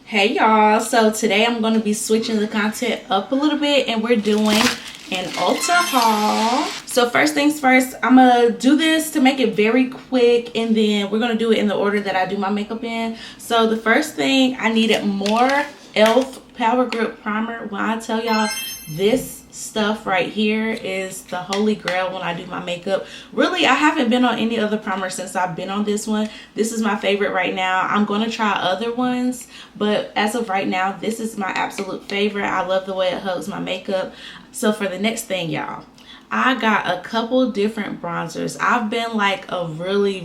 Hey y'all, so today I'm going to be switching the content up a little bit and we're doing an Ulta haul. So first things first, I'm going to do this to make it very quick and then we're going to do it in the order that I do my makeup in. So the first thing, I needed more e.l.f. Power Grip Primer. When I tell y'all this stuff right here is the holy grail when I do my makeup. Really, I haven't been on any other primer since I've been on this one. This is my favorite right now. I'm going to try other ones, but as of right now, this is my absolute favorite. I love the way it hugs my makeup. So for the next thing, y'all, I got a couple different bronzers. I've been like a really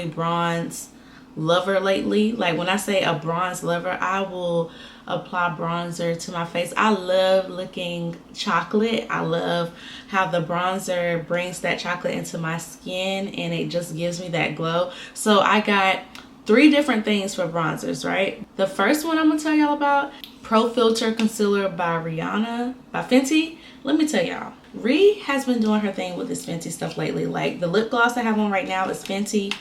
bronze lover lately. Like when I say a bronze lover, I will apply bronzer to my face. I love looking chocolate. I love how the bronzer brings that chocolate into my skin and it just gives me that glow. So I got 3 different things for bronzers, right? The first one I'm gonna tell y'all about, Pro Filter Concealer by Fenty. Let me tell y'all, Ree has been doing her thing with this Fenty stuff lately. Like the lip gloss I have on right now is Fenty.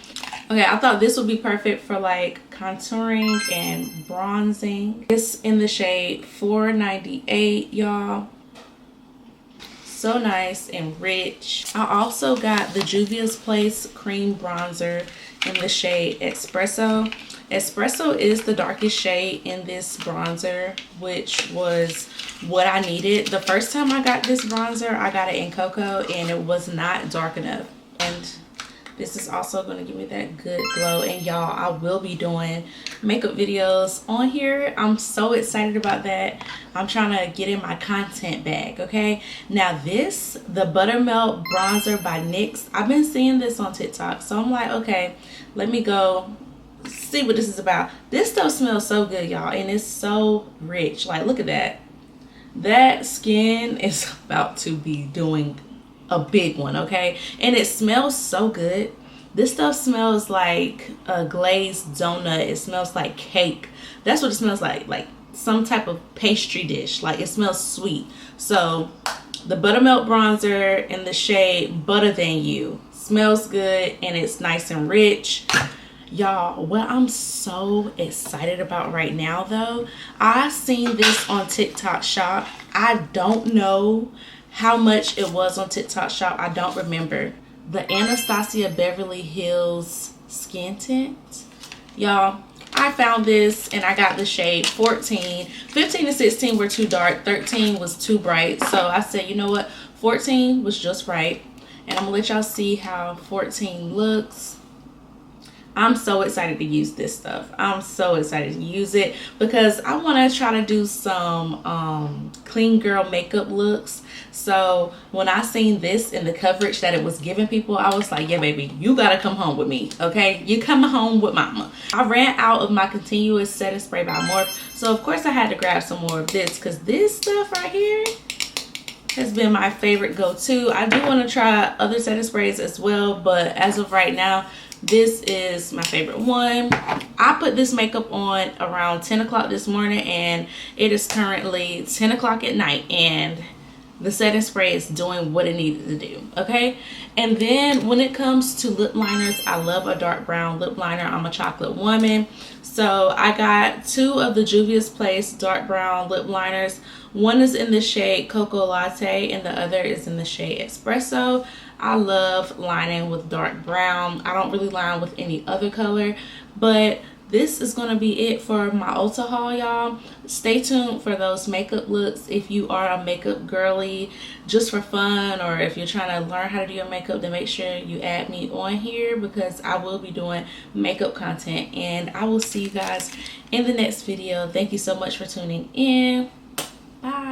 Okay, I thought this would be perfect for like contouring and bronzing. It's in the shade 498, y'all. So nice and rich. I also got the Juvia's Place Cream Bronzer in the shade Espresso. Espresso is the darkest shade in this bronzer, which was what I needed. The first time I got this bronzer, I got it in Cocoa and it was not dark enough. And this is also going to give me that good glow. And y'all, I will be doing makeup videos on here. I'm so excited about that. I'm trying to get in my content bag, okay? Now this, the Buttermelt Bronzer by NYX. I've been seeing this on TikTok. So I'm like, okay, let me go see what this is about. This stuff smells so good, y'all. And it's so rich. Like, look at that. That skin is about to be doing a big one, okay? And it smells so good. This stuff smells like a glazed donut. It smells like cake. That's what it smells like some type of pastry dish. Like it smells sweet. So the Buttermelt Bronzer in the shade Butter Than You smells good and it's nice and rich. Y'all, what I'm so excited about right now though, I seen this on TikTok Shop. I don't know how much it was on TikTok Shop. I don't remember. The Anastasia Beverly Hills Skin Tint. Y'all, I found this and I got the shade 14. 15 and 16 were too dark. 13 was too bright. So I said, you know what? 14 was just right. And I'm gonna let y'all see how 14 looks. I'm so excited to use this stuff. I'm so excited to use it because I want to try to do some clean girl makeup looks. So when I seen this in the coverage that it was giving people, I was like, yeah, baby, you got to come home with me, okay? You come home with mama. I ran out of my continuous setting spray by Morphe. So, of course, I had to grab some more of this because this stuff right here has been my favorite go-to. I do want to try other setting sprays as well, but as of right now, this is my favorite one. I put this makeup on around 10 o'clock this morning and it is currently 10 o'clock at night and the setting spray is doing what it needed to do, okay? And then when it comes to lip liners, I love a dark brown lip liner. I'm a chocolate woman. So I got 2 of the Juvia's Place dark brown lip liners. One is in the shade Cocoa Latte and the other is in the shade Espresso. I love lining with dark brown. I don't really line with any other color, but this is going to be it for my Ulta haul, y'all. Stay tuned for those makeup looks if you are a makeup girly just for fun, or if you're trying to learn how to do your makeup, then make sure you add me on here because I will be doing makeup content. And I will see you guys in the next video. Thank you so much for tuning in. Bye.